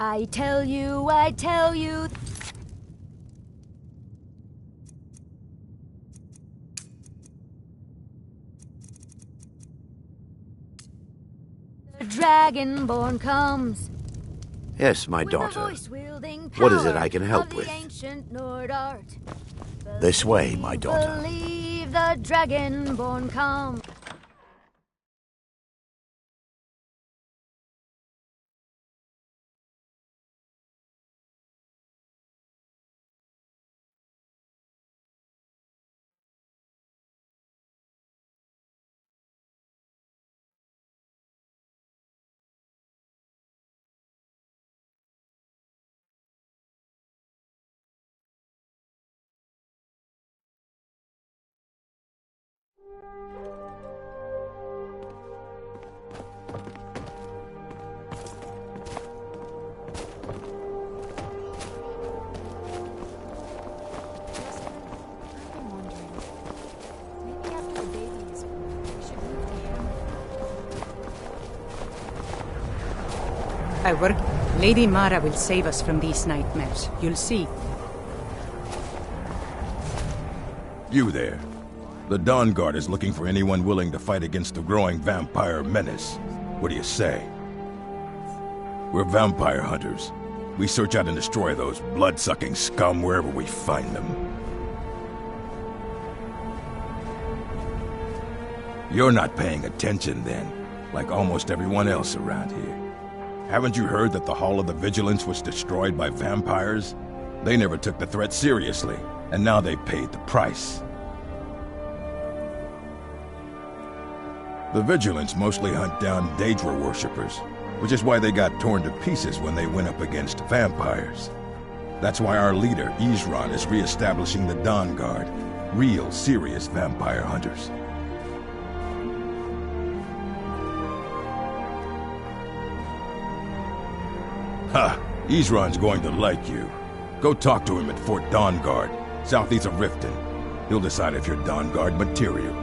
I tell you, I tell you. The Dragonborn comes. Yes, my daughter. What is it I can help with? This way, my daughter. Believe the Dragonborn comes. I work. Lady Mara will save us from these nightmares. You'll see. You there. The Dawn Guard is looking for anyone willing to fight against the growing vampire menace. What do you say? We're vampire hunters. We search out and destroy those blood-sucking scum wherever we find them. You're not paying attention then, like almost everyone else around here. Haven't you heard that the Hall of the Vigilance was destroyed by vampires? They never took the threat seriously, and now they paid the price. The Vigilance mostly hunt down Daedra worshippers, which is why they got torn to pieces when they went up against vampires. That's why our leader, Isran, is re-establishing the Dawn Guard, real, serious vampire hunters. Ha! Isran's going to like you. Go talk to him at Fort Dawn Guard, southeast of Riften. He'll decide if you're Dawn Guard material.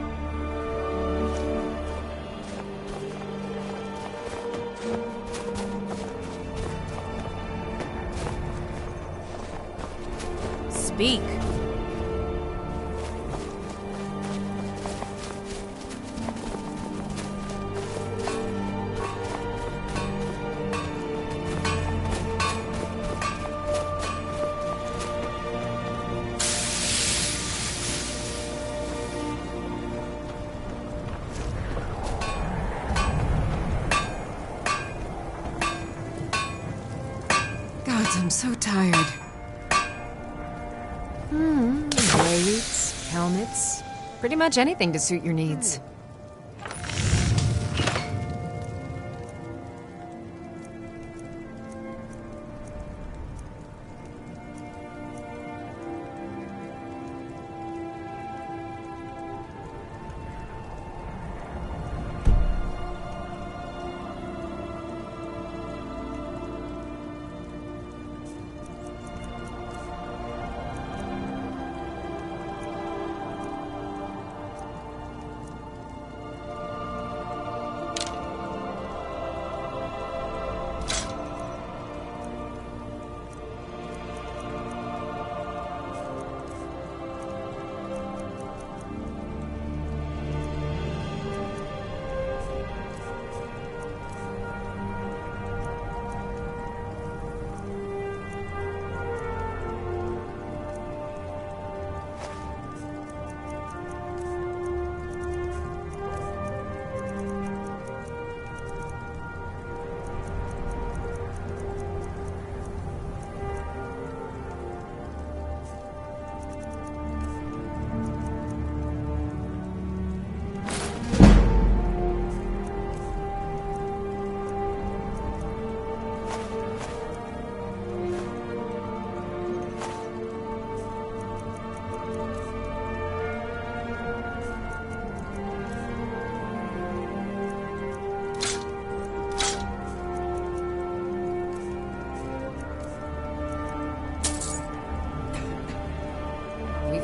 Speak. Gods, I'm so tired. Blades, helmets, pretty much anything to suit your needs.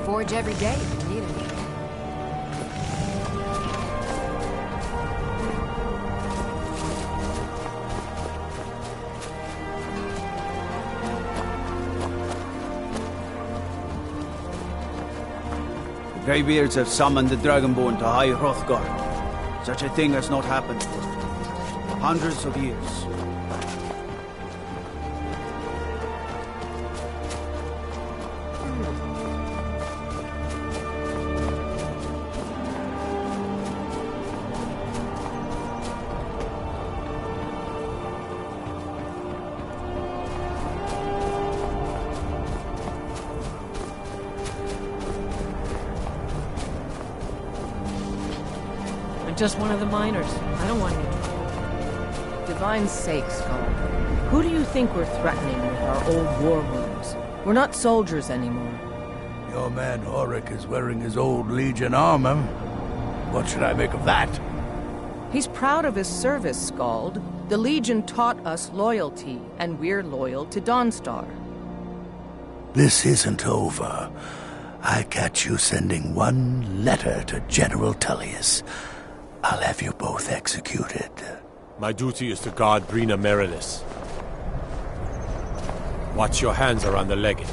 Forge every day if you need it. Greybeards have summoned the Dragonborn to High Hrothgar. Such a thing has not happened for hundreds of years. Just one of the miners. I don't want any trouble. Divine's sake, Skull. Who do you think we're threatening with our old war wounds? We're not soldiers anymore. Your man Horik is wearing his old Legion armor. What should I make of that? He's proud of his service, Skald. The Legion taught us loyalty, and we're loyal to Dawnstar. This isn't over. I catch you sending one letter to General Tullius. I'll have you both executed. My duty is to guard Brina Merilis. Watch your hands around the legate.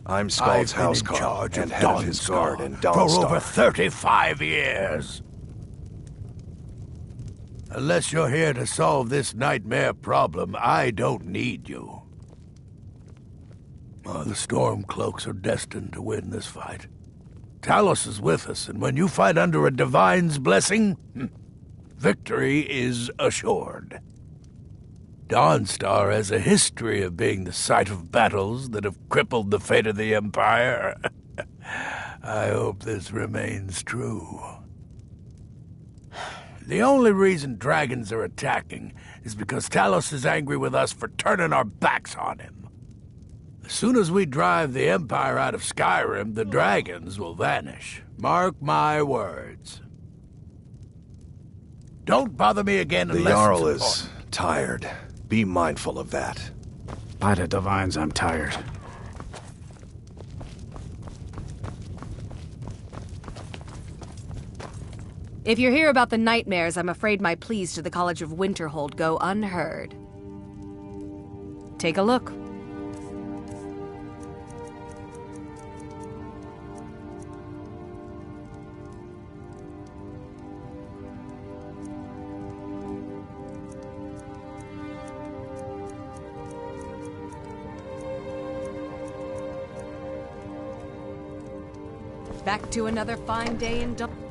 I'm Skald's I've been in housecarl charge and of head of his guard in for Dawnstar. over 35 years. Unless you're here to solve this nightmare problem, I don't need you. Oh, the Stormcloaks are destined to win this fight. Talos is with us, and when you fight under a Divine's blessing, victory is assured. Dawnstar has a history of being the site of battles that have crippled the fate of the Empire. I hope this remains true. The only reason dragons are attacking is because Talos is angry with us for turning our backs on him. As soon as we drive the Empire out of Skyrim, the dragons will vanish. Mark my words. Don't bother me again The unless Jarl it's is important. tired. Be mindful of that. By the Divines, I'm tired. If you hear about the nightmares, I'm afraid my pleas to the College of Winterhold go unheard. Take a look. Back to another fine day in Dublin.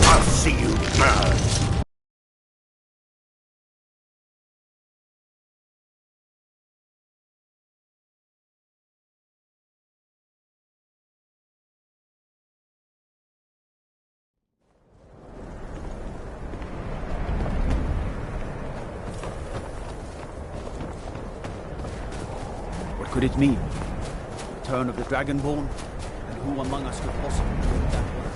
I'll see you burn. What could it mean? Return of the Dragonborn? And who among us could possibly bring that word?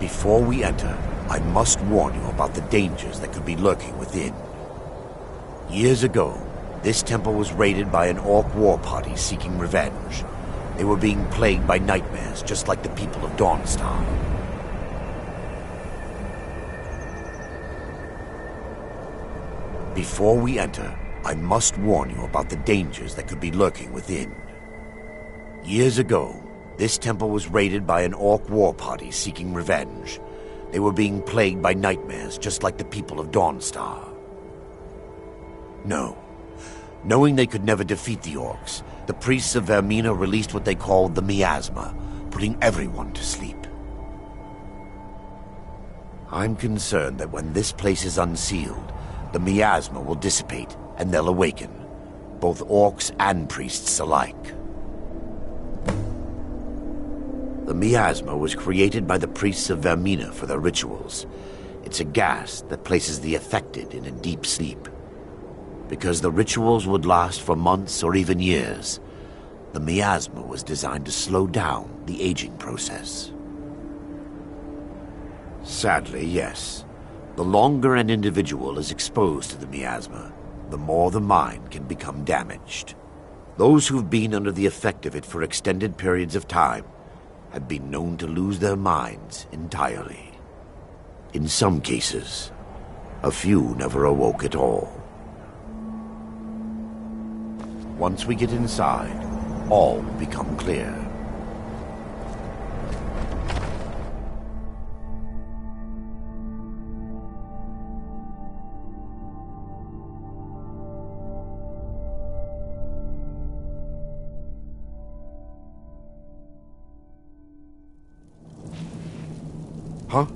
Before we enter, I must warn you about the dangers that could be lurking within. Years ago, this temple was raided by an orc war party seeking revenge. They were being plagued by nightmares, just like the people of Dawnstar. Before we enter, I must warn you about the dangers that could be lurking within. Years ago, this temple was raided by an orc war party seeking revenge. They were being plagued by nightmares, just like the people of Dawnstar. No. Knowing they could never defeat the orcs, the priests of Vermina released what they called the miasma, putting everyone to sleep. I'm concerned that when this place is unsealed, the miasma will dissipate and they'll awaken, both orcs and priests alike. The miasma was created by the priests of Vermina for their rituals. It's a gas that places the affected in a deep sleep. Because the rituals would last for months or even years, the miasma was designed to slow down the aging process. Sadly, yes. The longer an individual is exposed to the miasma, the more the mind can become damaged. Those who've been under the effect of it for extended periods of time have been known to lose their minds entirely. In some cases, a few never awoke at all. Once we get inside, all will become clear. Huh?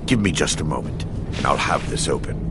Give me just a moment, and I'll have this open.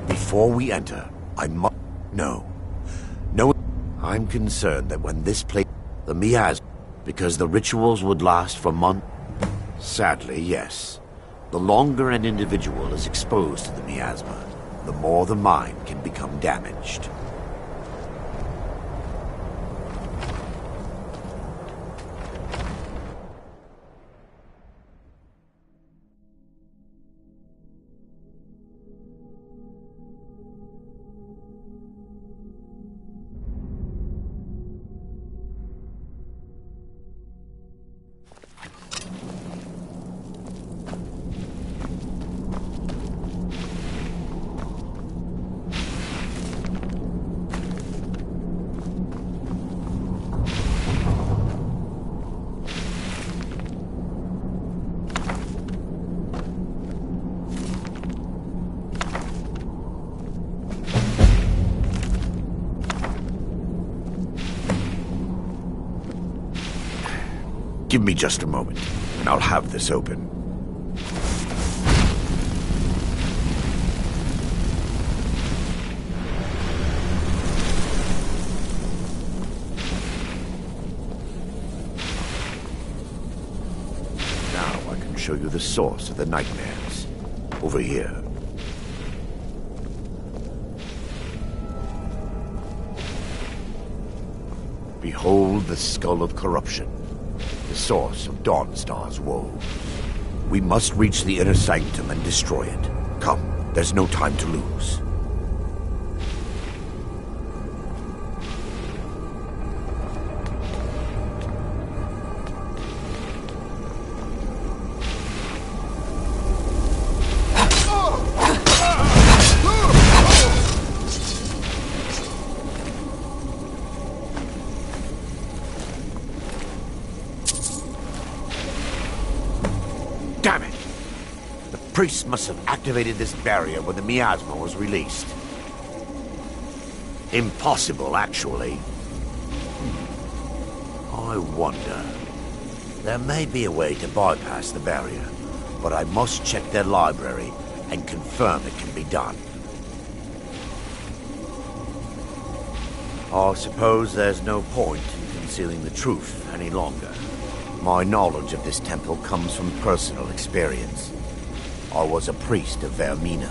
Before we enter, I must... No. I'm concerned that when this place... The miasma... Because the rituals would last for months... Sadly, yes. The longer an individual is exposed to the miasma, the more the mind can become damaged. Give me just a moment, and I'll have this open. Now I can show you the source of the nightmares. Over here. Behold the skull of corruption. The source of Dawnstar's woes. We must reach the inner sanctum and destroy it. Come, there's no time to lose. Damn it! The priests must have activated this barrier when the miasma was released. Impossible, actually. I wonder. There may be a way to bypass the barrier, but I must check their library and confirm it can be done. I suppose there's no point in concealing the truth any longer. My knowledge of this temple comes from personal experience. I was a priest of Vermina.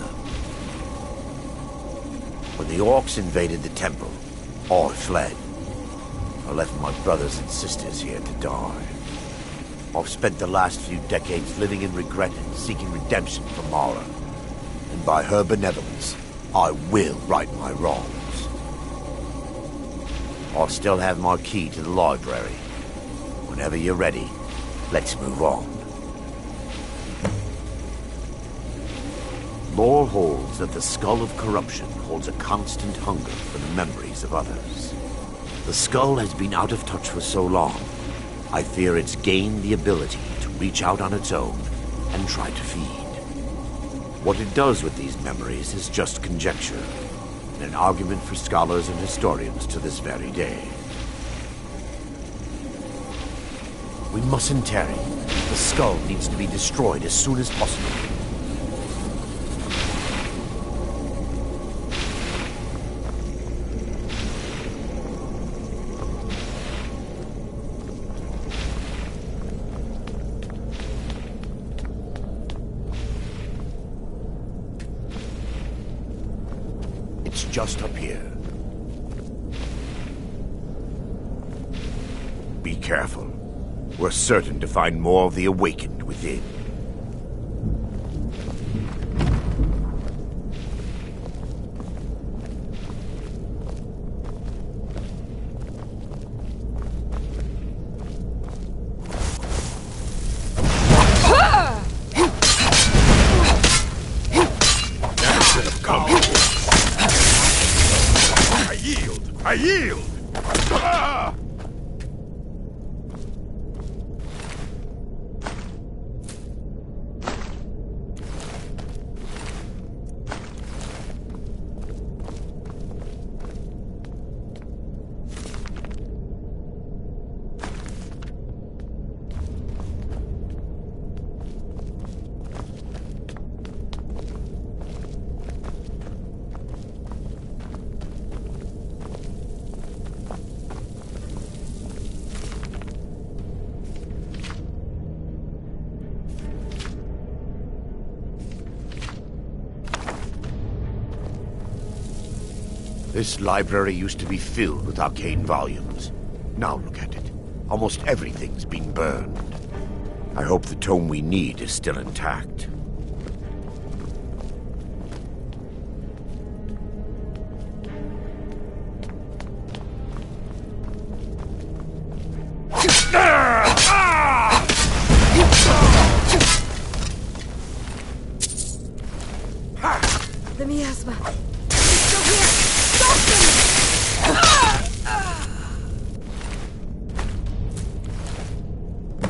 When the orcs invaded the temple, I fled. I left my brothers and sisters here to die. I've spent the last few decades living in regret and seeking redemption from Mara. And by her benevolence, I will right my wrongs. or still have my key to the library. Whenever you're ready, let's move on. Lore holds that the skull of corruption holds a constant hunger for the memories of others. The skull has been out of touch for so long, I fear it's gained the ability to reach out on its own and try to feed. What it does with these memories is just conjecture, and an argument for scholars and historians to this very day. We mustn't tarry. The skull needs to be destroyed as soon as possible. It's just up here. Be careful. We're certain to find more of the awakened within. That should have come. I yield! I yield! Ah! This library used to be filled with arcane volumes. Now look at it. Almost everything's been burned. I hope the tome we need is still intact. The miasma.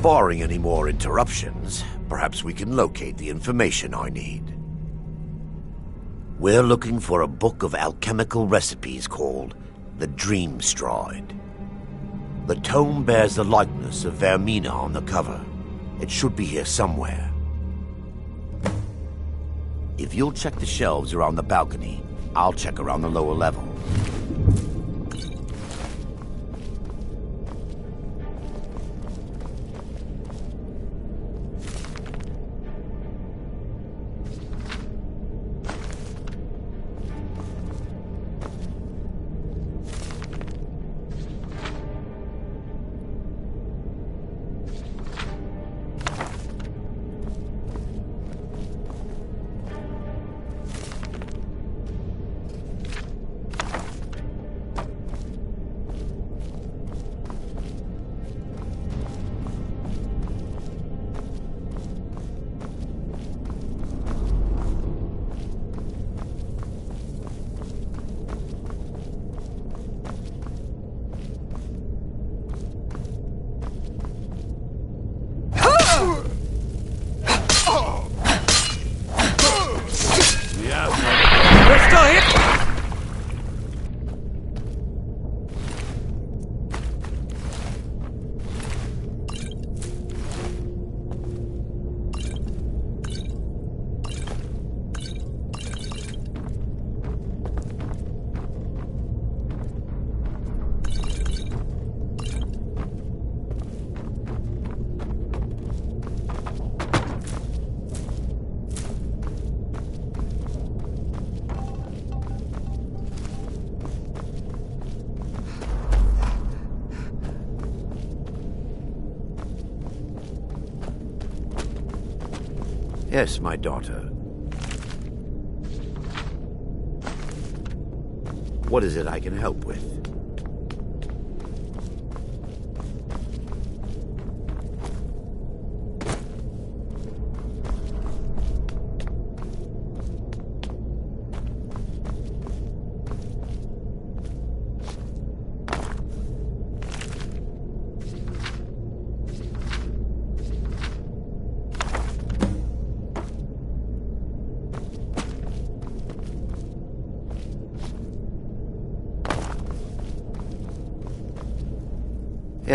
Barring any more interruptions, perhaps we can locate the information I need. We're looking for a book of alchemical recipes called the Dream Stride. The tome bears the likeness of Vermina on the cover. It should be here somewhere. If you'll check the shelves around the balcony, I'll check around the lower level. Yes, my daughter. What is it I can help with?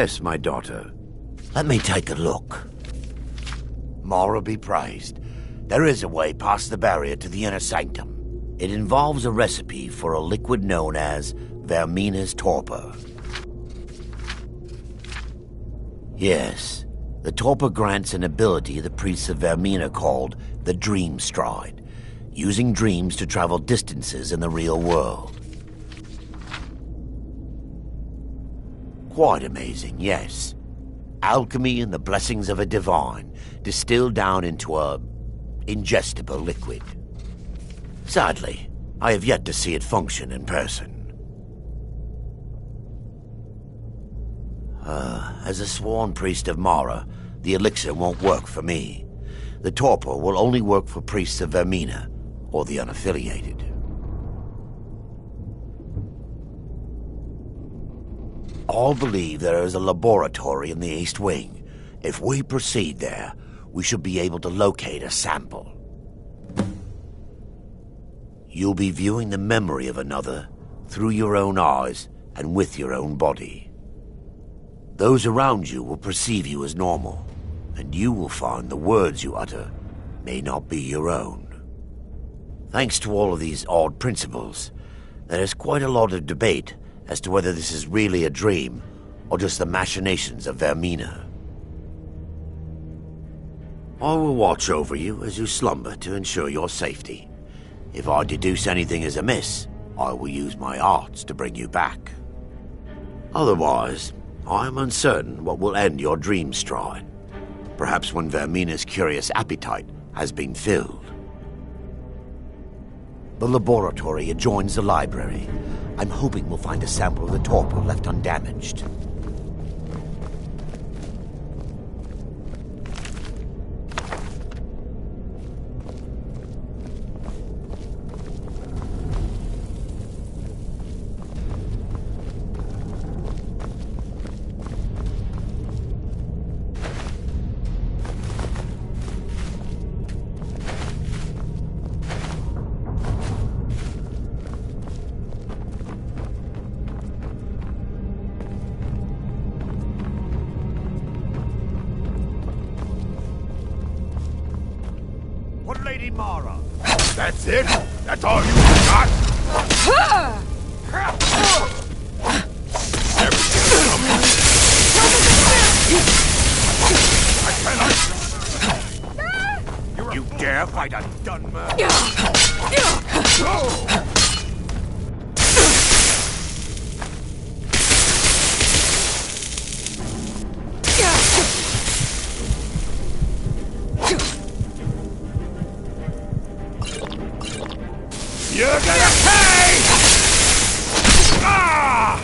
Yes, my daughter. Let me take a look. Mara be praised. There is a way past the barrier to the inner sanctum. It involves a recipe for a liquid known as Vermina's torpor. Yes, the torpor grants an ability the priests of Vermina called the Dream Stride, using dreams to travel distances in the real world. Quite amazing, yes. Alchemy and the blessings of a divine, distilled down into a ingestible liquid. Sadly, I have yet to see it function in person. As a sworn priest of Mara, the elixir won't work for me. The torpor will only work for priests of Vermina, or the unaffiliated. All believe there is a laboratory in the East Wing. If we proceed there, we should be able to locate a sample. You'll be viewing the memory of another through your own eyes and with your own body. Those around you will perceive you as normal, and you will find the words you utter may not be your own. Thanks to all of these odd principles, there is quite a lot of debate as to whether this is really a dream or just the machinations of Vermina. I will watch over you as you slumber to ensure your safety. If I deduce anything is amiss, I will use my arts to bring you back. Otherwise, I am uncertain what will end your dream stride. Perhaps when Vermina's curious appetite has been filled. The laboratory adjoins the library. I'm hoping we'll find a sample of the torpor left undamaged. Lady Mara. That's it? That's all you got? You dare fight a Dunmer? You're gonna pay! Ah!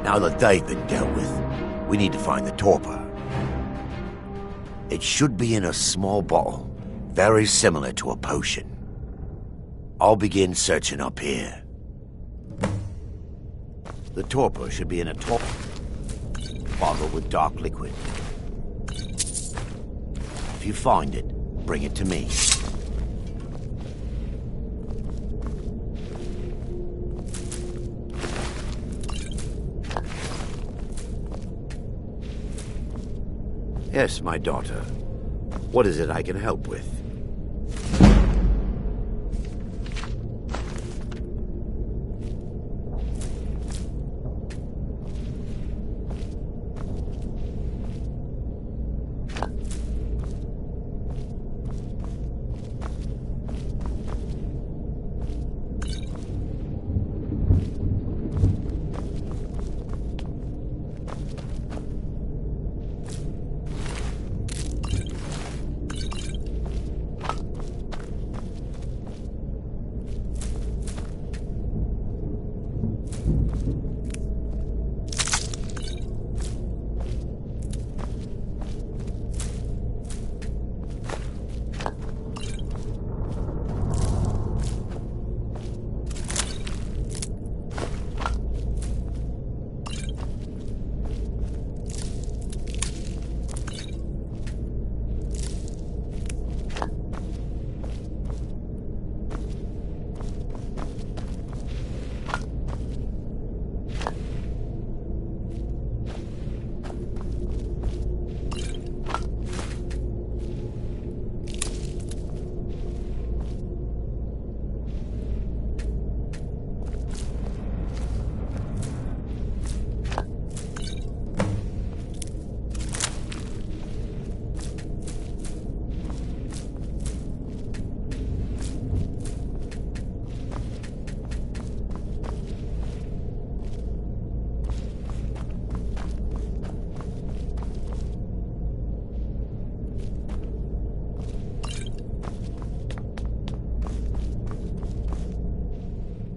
Now that they've been dealt with, we need to find the torpor. It should be in a small bottle, very similar to a potion. I'll begin searching up here. The torpor should be in a bottle with dark liquid. If you find it, bring it to me. Yes, my daughter. What is it I can help with?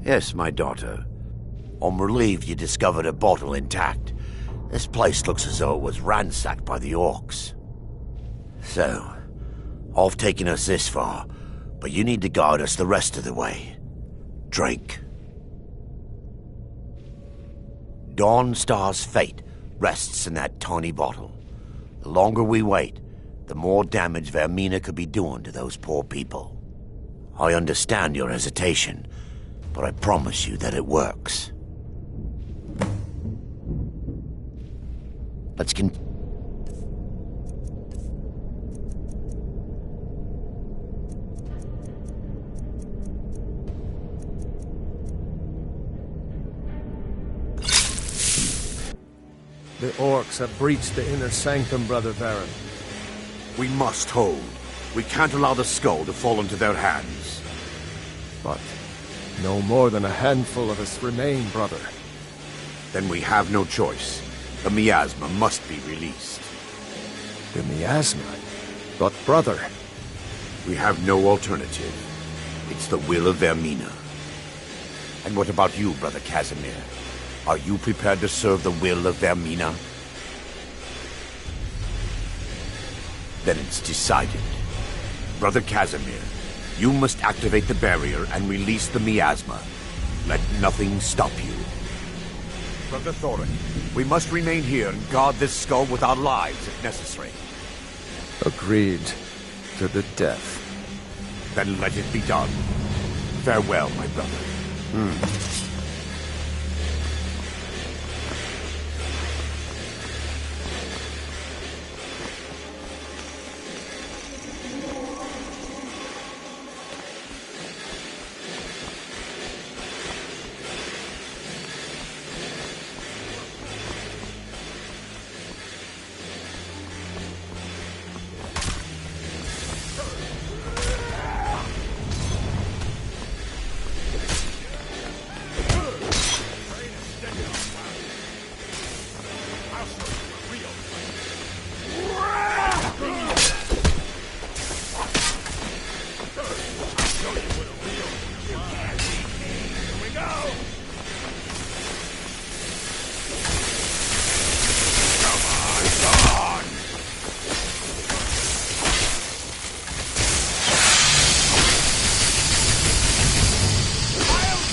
Yes, my daughter. I'm relieved you discovered a bottle intact. This place looks as though it was ransacked by the orcs. So, I've taken us this far, but you need to guide us the rest of the way. Drink. Dawnstar's fate rests in that tiny bottle. The longer we wait, the more damage Vermina could be doing to those poor people. I understand your hesitation, but I promise you that it works. Let's The orcs have breached the inner sanctum, Brother Baron. We must hold. We can't allow the skull to fall into their hands. But no more than a handful of us remain, brother. Then we have no choice. The miasma must be released. The miasma? But brother... We have no alternative. It's the will of Vermina. And what about you, Brother Casimir? Are you prepared to serve the will of Vermina? Then it's decided. Brother Casimir, you must activate the barrier and release the miasma. Let nothing stop you. Brother Thorin, we must remain here and guard this skull with our lives if necessary. Agreed to the death. Then let it be done. Farewell, my brother.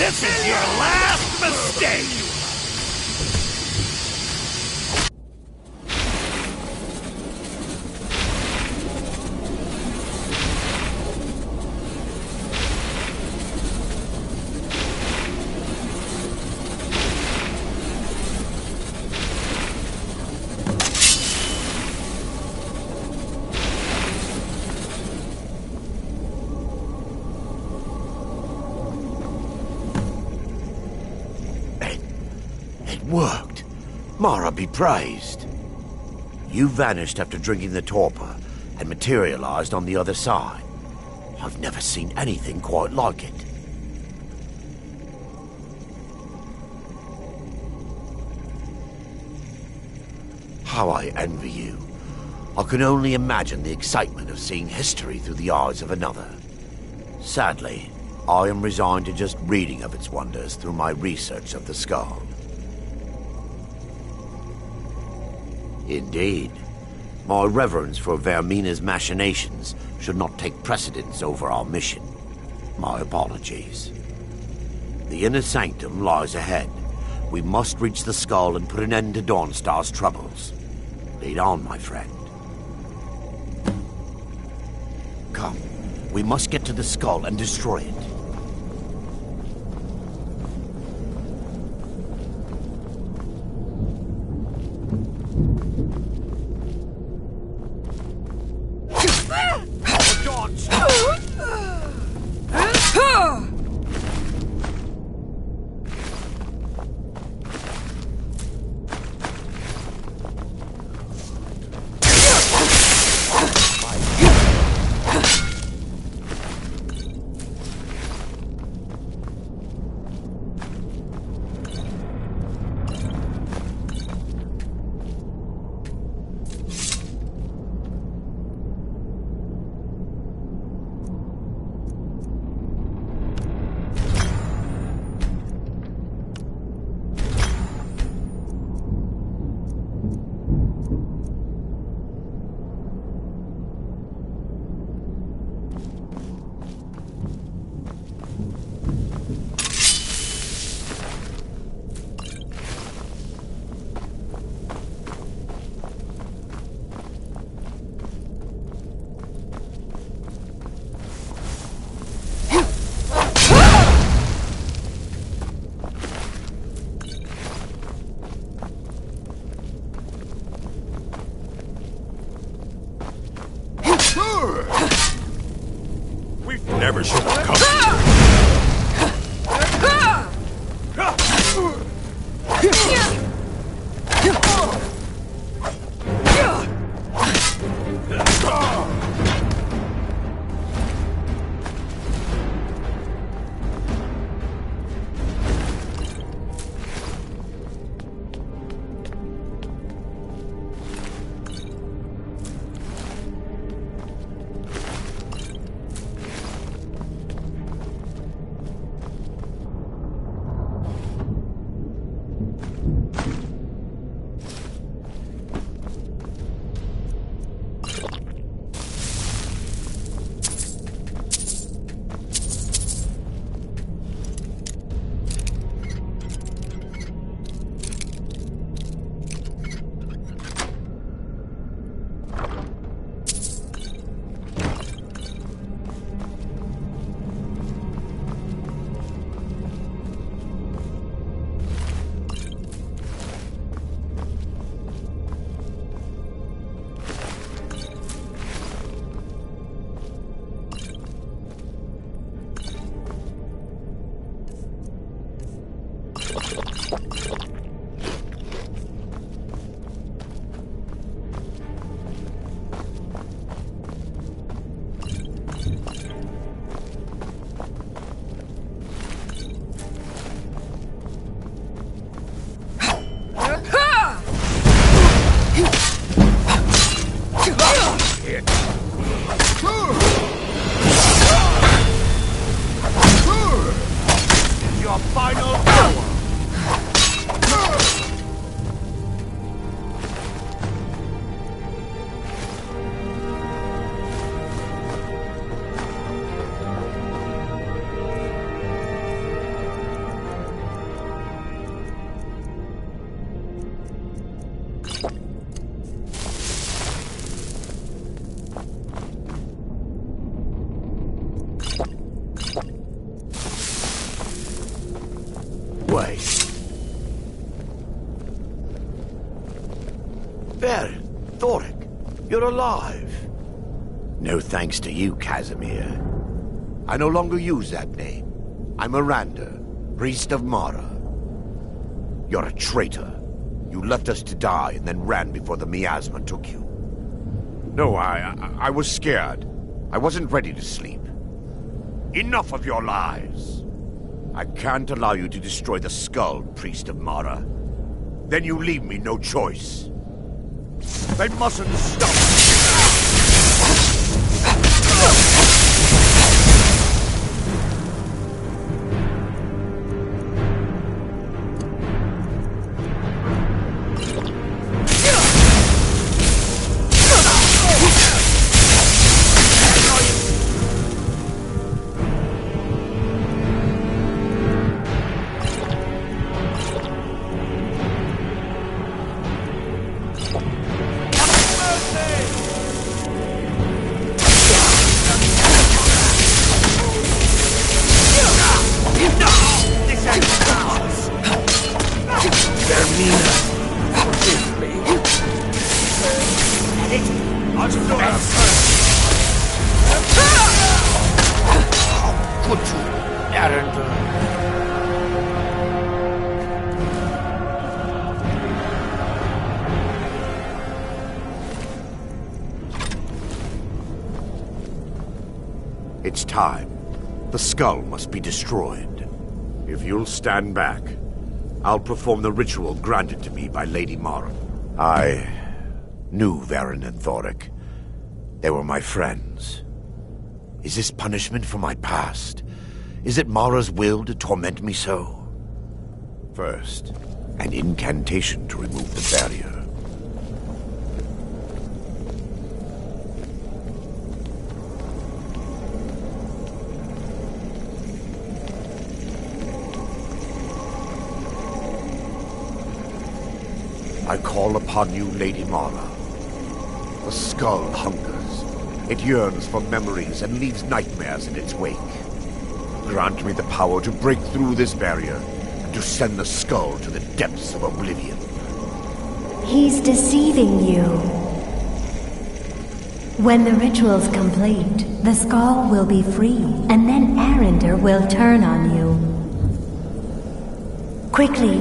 This is your last mistake! Worked. Mara be praised. You vanished after drinking the torpor and materialized on the other side. I've never seen anything quite like it. How I envy you. I can only imagine the excitement of seeing history through the eyes of another. Sadly, I am resigned to just reading of its wonders through my research of the skull. Indeed. My reverence for Vermina's machinations should not take precedence over our mission. My apologies. The inner sanctum lies ahead. We must reach the skull and put an end to Dawnstar's troubles. Lead on, my friend. Come, we must get to the skull and destroy it. Never should have come. Your final hour! Wait. Baron, Thoric, you're alive. No thanks to you, Casimir. I no longer use that name. I'm Miranda, priest of Mara. You're a traitor. You left us to die and then ran before the miasma took you. No, I was scared. I wasn't ready to sleep. Enough of your lies. I can't allow you to destroy the skull, priest of Mara. Then you leave me no choice. They mustn't stop. It's time. The skull must be destroyed. If you'll stand back, I'll perform the ritual granted to me by Lady Mara. I knew Varen and Thoric. They were my friends. Is this punishment for my past? Is it Mara's will to torment me so? First, an incantation to remove the barrier. I call upon you, Lady Mara. The skull hungers. It yearns for memories and leaves nightmares in its wake. Grant me the power to break through this barrier and to send the skull to the depths of oblivion. He's deceiving you. When the ritual's complete, the skull will be free, and then Arender will turn on you. Quickly,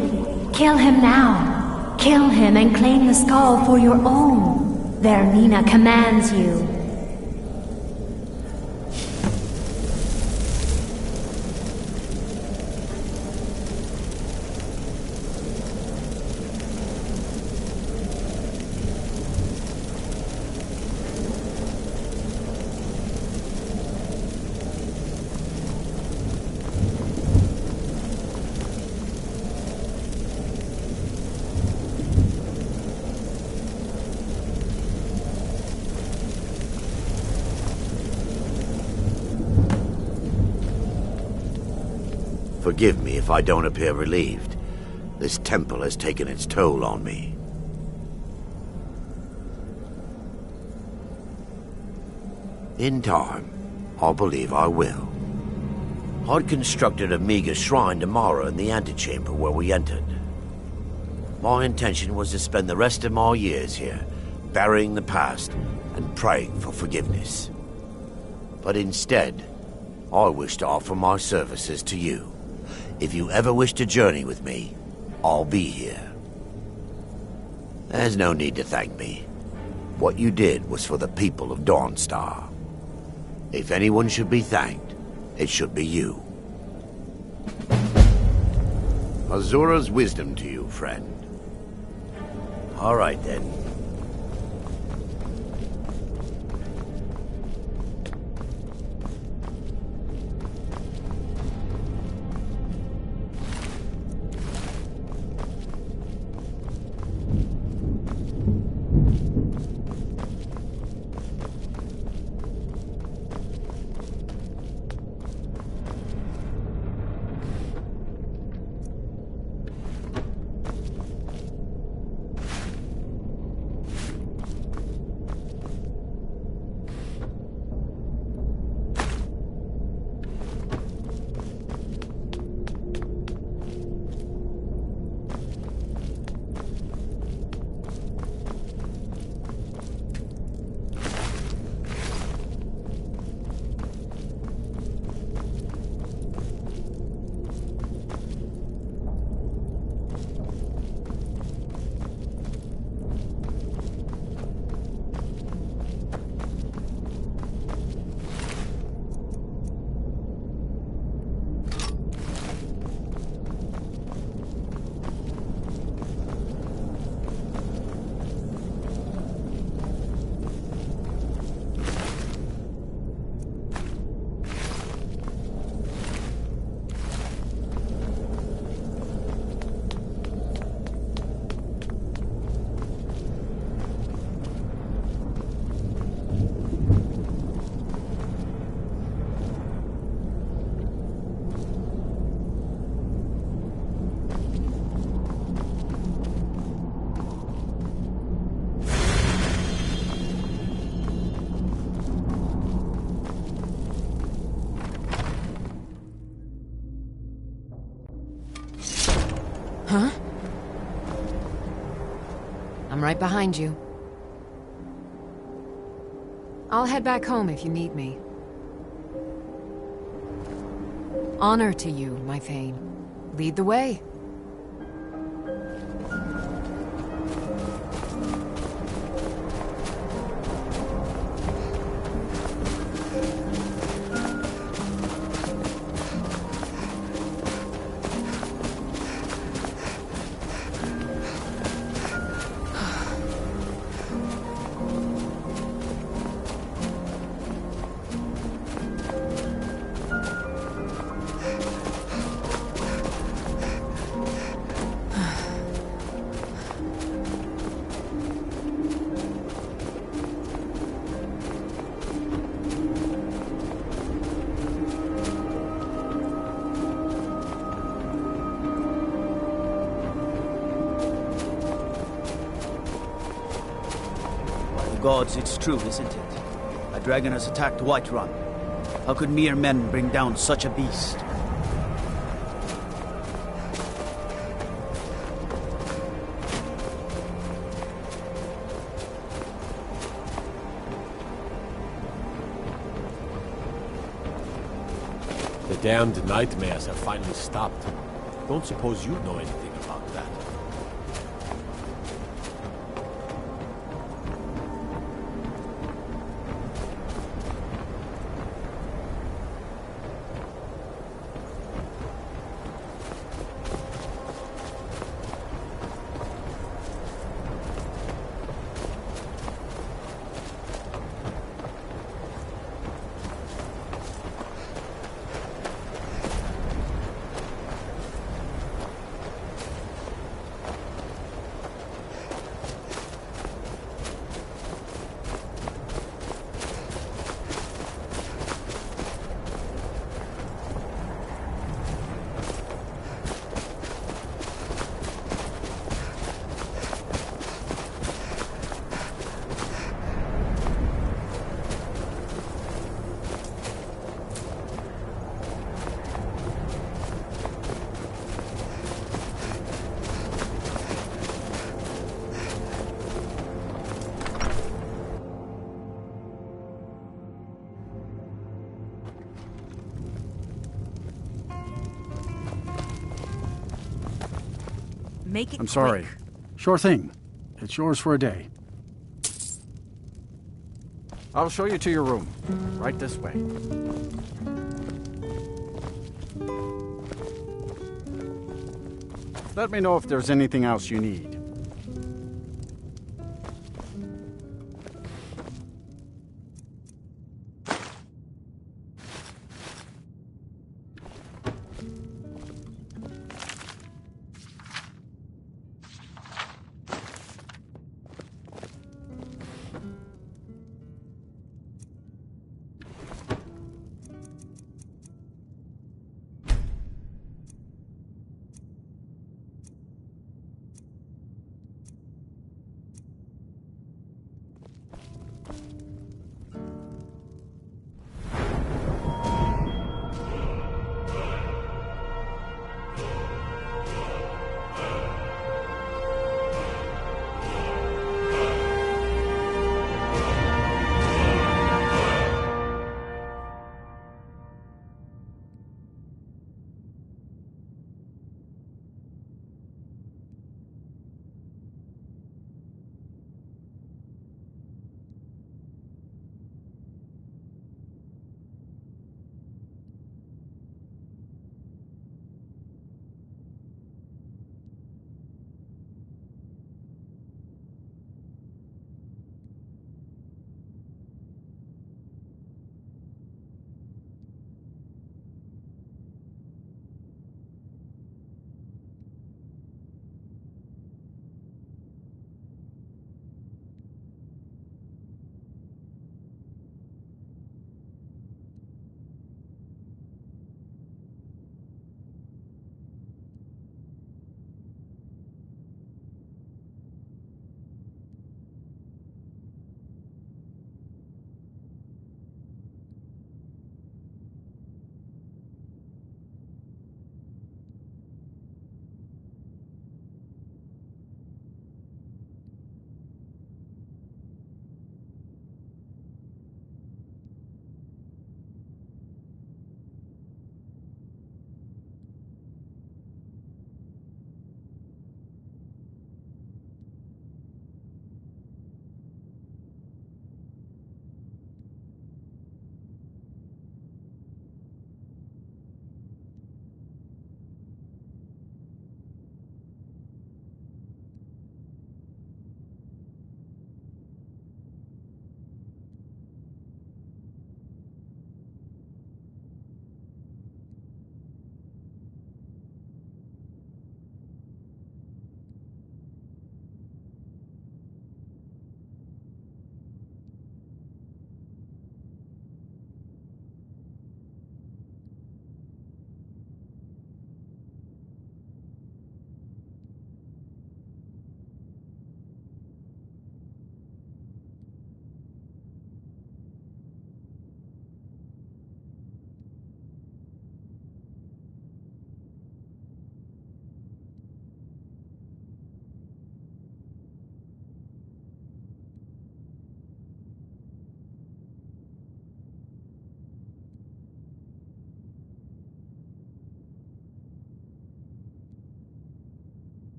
kill him now. Kill him and claim the skull for your own. Vernina commands you. Forgive me if I don't appear relieved. This temple has taken its toll on me. In time, I believe I will. I'd constructed a meager shrine to Mara in the antechamber where we entered. My intention was to spend the rest of my years here, burying the past and praying for forgiveness. But instead, I wish to offer my services to you. If you ever wish to journey with me, I'll be here. There's no need to thank me. What you did was for the people of Dawnstar. If anyone should be thanked, it should be you. Azura's wisdom to you, friend. All right, then. Huh? I'm right behind you. I'll head back home if you need me. Honor to you, my Thane. Lead the way. Gods, it's true, isn't it? A dragon has attacked Whiterun. How could mere men bring down such a beast? The damned nightmares have finally stopped. Don't suppose you know anything about that. Make it I'm sorry. quick. Sure thing. It's yours for a day. I'll show you to your room. Right this way. Let me know if there's anything else you need.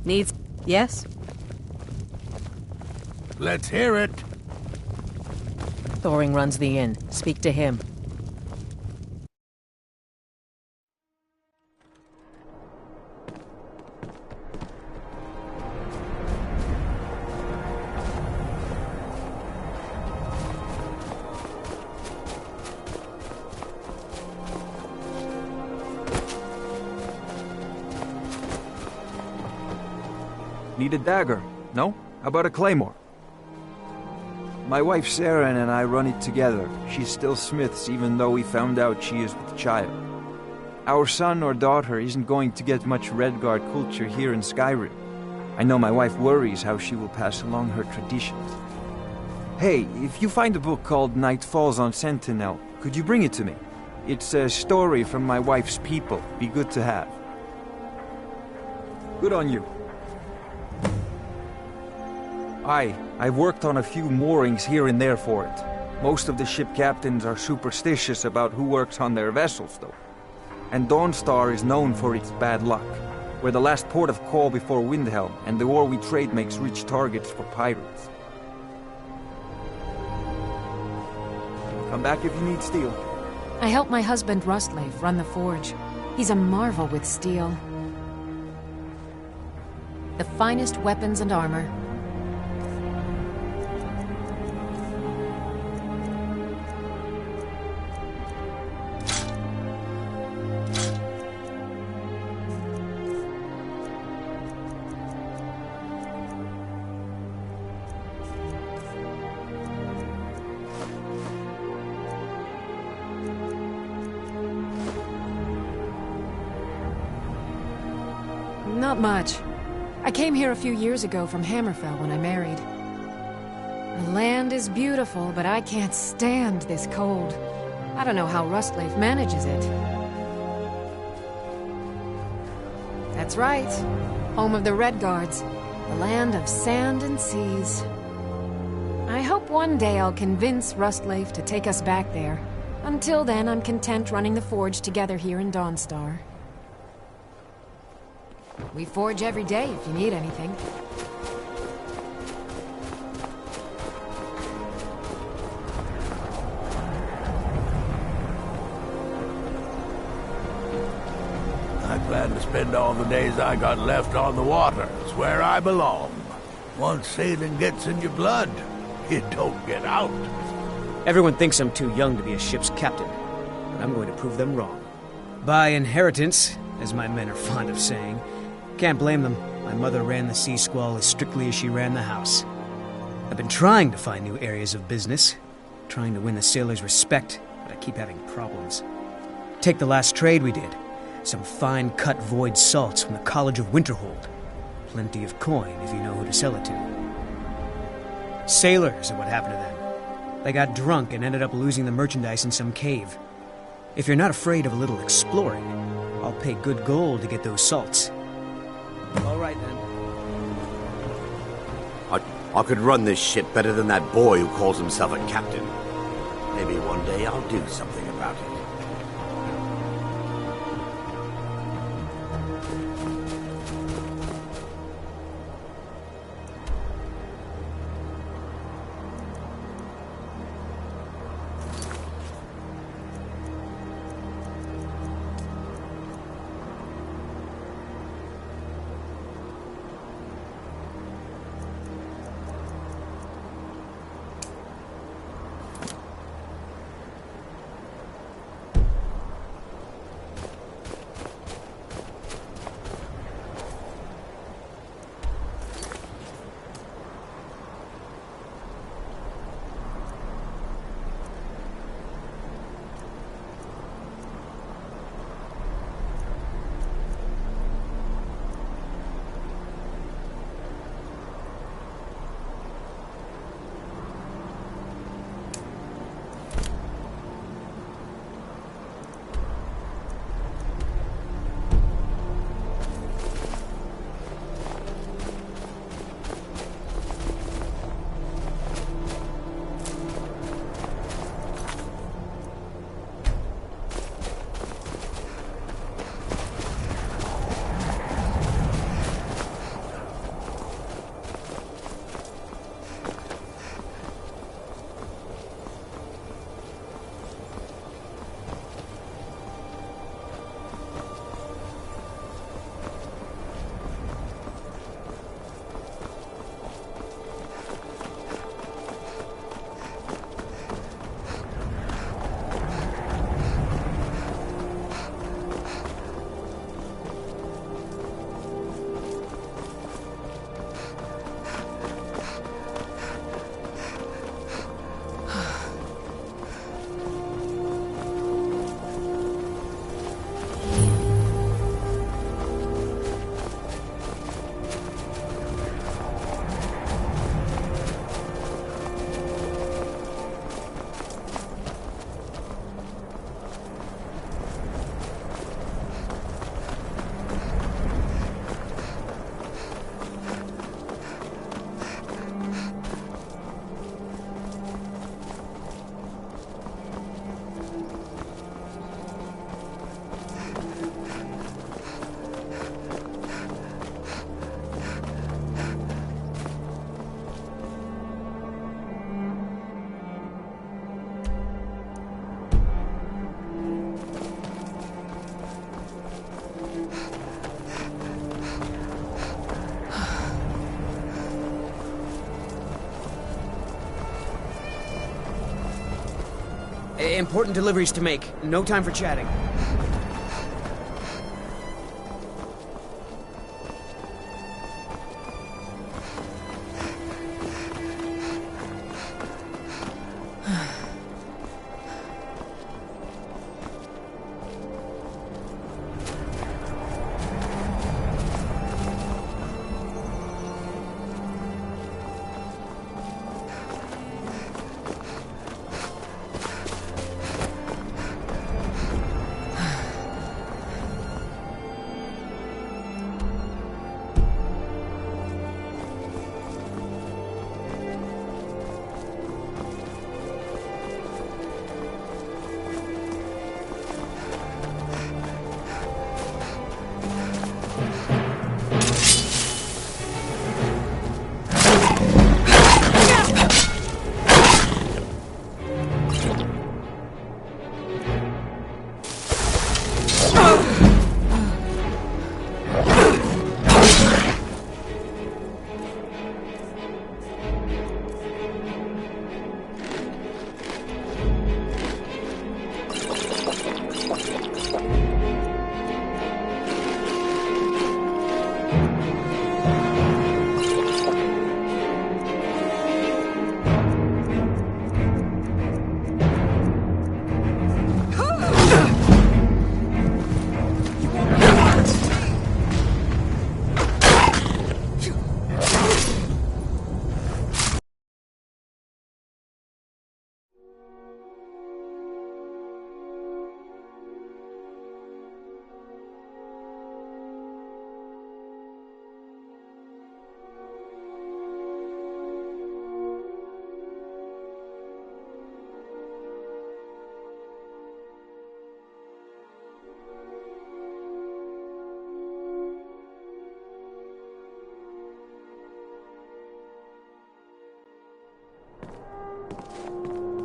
Needs... Yes? Let's hear it. Thoring runs the inn. Speak to him. Need a dagger? No? How about a claymore? My wife Sarah and I run it together. She's still Smith's even though we found out she is with child. Our son or daughter isn't going to get much Redguard culture here in Skyrim. I know my wife worries how she will pass along her traditions. Hey, if you find a book called Night Falls on Sentinel, could you bring it to me? It's a story from my wife's people. Be good to have. Good on you. I've worked on a few moorings here and there for it. Most of the ship captains are superstitious about who works on their vessels, though. And Dawnstar is known for its bad luck. We're the last port of call before Windhelm, and the ore we trade makes rich targets for pirates. Come back if you need steel. I help my husband Rustlave run the forge. He's a marvel with steel. The finest weapons and armor. Not much. I came here a few years ago from Hammerfell when I married. The land is beautiful, but I can't stand this cold. I don't know how Rustlave manages it. That's right. Home of the Redguards. The land of sand and seas. I hope one day I'll convince Rustlave to take us back there. Until then, I'm content running the forge together here in Dawnstar. We forge every day if you need anything. I plan to spend all the days I got left on the water. It's where I belong. Once sailing gets in your blood, it don't get out. Everyone thinks I'm too young to be a ship's captain, but I'm going to prove them wrong. By inheritance, as my men are fond of saying. Can't blame them. My mother ran the Sea Squall as strictly as she ran the house. I've been trying to find new areas of business, trying to win the sailors' respect, but I keep having problems. Take the last trade we did. Some fine-cut void salts from the College of Winterhold. Plenty of coin if you know who to sell it to. Sailors are what happened to them. They got drunk and ended up losing the merchandise in some cave. If you're not afraid of a little exploring, I'll pay good gold to get those salts. All right, then. I could run this ship better than that boy who calls himself a captain. Maybe one day I'll do something about it. Important deliveries to make. No time for chatting.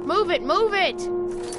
Move it, move it!